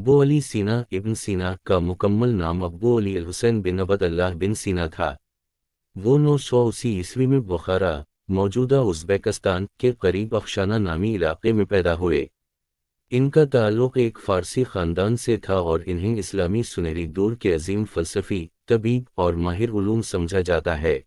बो अली सीना इब्न सीना का मुकम्मल नाम अब्बू अली अल हुसैन बिन अबद अल्लाह बिन सीना था। वो 980 ईस्वी में बुखारा, मौजूदा उज़्बेकिस्तान के करीब अफशाना नामी इलाके में पैदा हुए। इनका ताल्लुक़ एक फ़ारसी ख़ानदान से था और इन्हें इस्लामी सुनहरी दौर के अजीम फ़लसफ़ी, तबीब और माहिर उलूम समझा जाता है।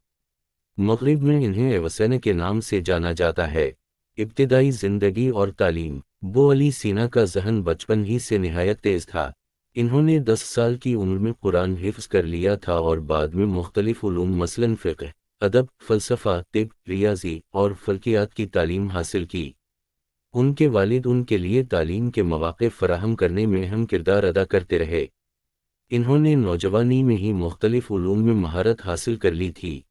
मग़रिब में इन्हें एवसेना के नाम से जाना जाता है। इब्तिदाई ज़िंदगी और तालीम। बो अली सीना का ज़हन बचपन ही से निहायत तेज़ था। इन्होंने 10 साल की उम्र में कुरान हिफ्ज़ कर लिया था और बाद में मुख्तलिफ उलूम मसलन फ़िक़्ह, अदब, फ़लसफ़ा, तिब, रियाज़ी और फ़ल्कियात की तालीम हासिल की। उनके वालिद उनके लिए तालीम के मौक़े फ़राहम करने में अहम किरदार अदा करते रहे। इन्होंने नौजवानी में ही मुख्तलिफ उलूम में महारत हासिल कर ली थी।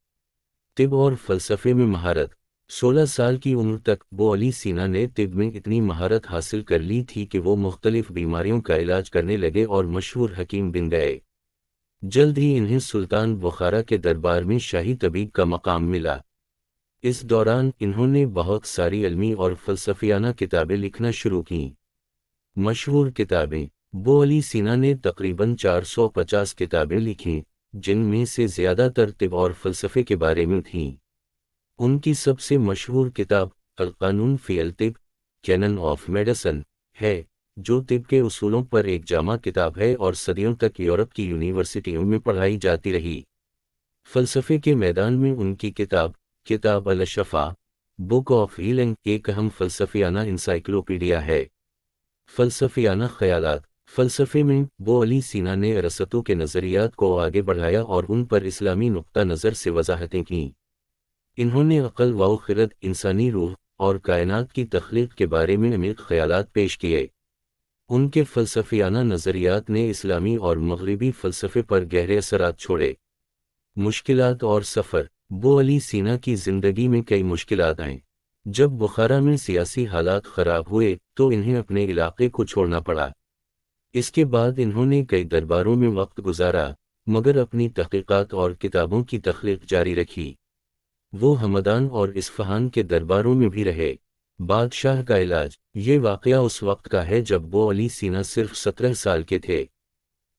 तिब और फ़लसफ़े में महारत। 16 साल की उम्र तक बो अली सीना ने तिब में इतनी महारत हासिल कर ली थी कि वो मुख्तलिफ बीमारियों का इलाज करने लगे और मशहूर हकीम बन गए। जल्द ही इन्हें सुल्तान बुखारा के दरबार में शाही तबीब का मकाम मिला। इस दौरान इन्होंने बहुत सारी इल्मी और फ़लसफ़ियाना किताबें लिखना शुरू कीं। मशहूर किताबें। बो अली सीना ने तकरीबन 450 किताबें लिखीं, जिनमें से ज़्यादातर तिब और फ़लसफ़े के बारे में थीं। उनकी सबसे मशहूर किताब अल-क़ानून फ़ी अल-तिब, कैनन ऑफ मेडिसिन है, जो तिब के उसूलों पर एक जामा किताब है और सदियों तक यूरोप की यूनिवर्सिटियों में पढ़ाई जाती रही। फ़लसफ़े के मैदान में उनकी किताब अल-शफ़ा, बुक ऑफ हीलिंग, एक अहम फ़लसफ़ियाना इंसाइक्लोपीडिया है। फ़लसफ़ियाना ख़यालात। फ़लसफ़े में बो अली सीना ने अरस्तू के नज़रियात को आगे बढ़ाया और उन पर इस्लामी नुक्ता नज़र से वज़ाहतें कीं। इन्होंने अक़ल व ख़िरद, इंसानी रूह और कायनात की तख़लीक़ के बारे में अमीक़ ख़यालात पेश किए। उनके फ़लसफ़ियाना नज़रियात ने इस्लामी और मग़रिबी फ़लसफ़े पर गहरे असरात छोड़े। मुश्किलात और सफ़र। बो अली सीना की ज़िंदगी में कई मुश्किलात आईं। जब बुखारा में सियासी हालात ख़राब हुए तो इन्हें अपने इलाक़े को छोड़ना पड़ा। इसके बाद इन्होंने कई दरबारों में वक्त गुजारा, मगर अपनी तहक़ीक़ात और किताबों की तख़लीक़ जारी रखी। वो हमदान और इस्फ़हान के दरबारों में भी रहे। बादशाह का इलाज। ये वाक़या उस वक्त का है जब बो अली सीना सिर्फ 17 साल के थे।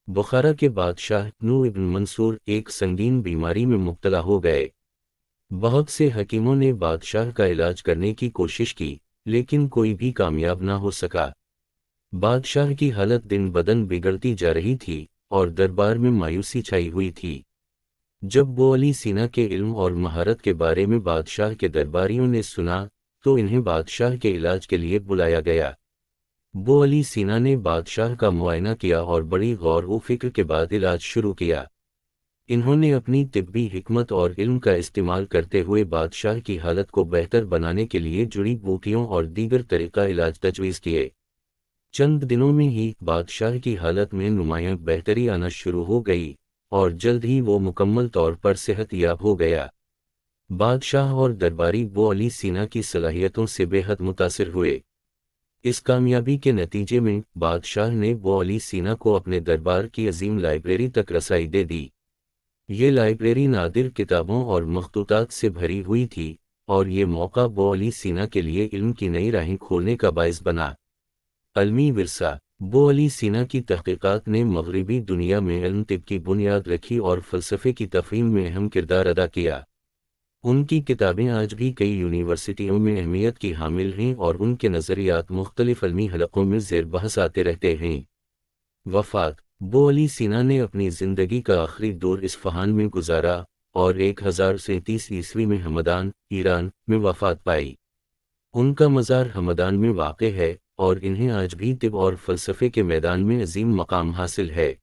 बुखारा के बादशाह नूह इब्न मंसूर एक संगीन बीमारी में मुब्तला हो गए। बहुत से हकीमों ने बादशाह का इलाज करने की कोशिश की, लेकिन कोई भी कामयाब ना हो सका। बादशाह की हालत दिन बदन बिगड़ती जा रही थी और दरबार में मायूसी छाई हुई थी। जब बो अली सीना के इल्म और महारत के बारे में बादशाह के दरबारियों ने सुना, तो इन्हें बादशाह के इलाज के लिए बुलाया गया। बो अली सीना ने बादशाह का मुआयना किया और बड़ी गौर व फिक्र के बाद इलाज शुरू किया। इन्होंने अपनी तिब्बी हिकमत और इल्म का इस्तेमाल करते हुए बादशाह की हालत को बेहतर बनाने के लिए जुड़ी बूटियों और दीगर तरीक़ा इलाज तजवीज़ किए। चंद दिनों में ही बादशाह की हालत में नुमायाँ बेहतरी आना शुरू हो गई और जल्द ही वो मुकम्मल तौर पर सेहतयाब हो गया। बादशाह और दरबारी बो अली सीना की सलाहियतों से बेहद मुतासिर हुए। इस कामयाबी के नतीजे में बादशाह ने बो अली सीना को अपने दरबार की अजीम लाइब्रेरी तक रसाई दे दी। ये लाइब्रेरी नादिर किताबों और मखतूतात से भरी हुई थी और ये मौका बो अली सीना के लिए इल्म की नई राहें खोलने का बाइस बना। अलमी विरसा। बो अली सीना की तहक़ीक़ात ने मग़रिबी दुनिया में इल्म तिब की बुनियाद रखी और फ़लसफ़े की तफ़हीम में अहम किरदार अदा किया। उनकी किताबें आज भी कई यूनिवर्सिटियों में अहमियत की हामिल हैं और उनके नज़रियात मुख्तलिफ़ इल्मी हलक़ों में ज़ेर बहस आते रहते हैं। वफ़ात। बो अली सीना ने अपनी ज़िंदगी का आखिरी दौर इस्फ़हान में गुजारा और 1037 ईस्वी में हमदान, ईरान में वफ़ात पाई। उनका मज़ार हमदान में वाक़े है और इन्हें आज भी तिब और फ़लसफ़े के मैदान में अजीम मकाम हासिल है।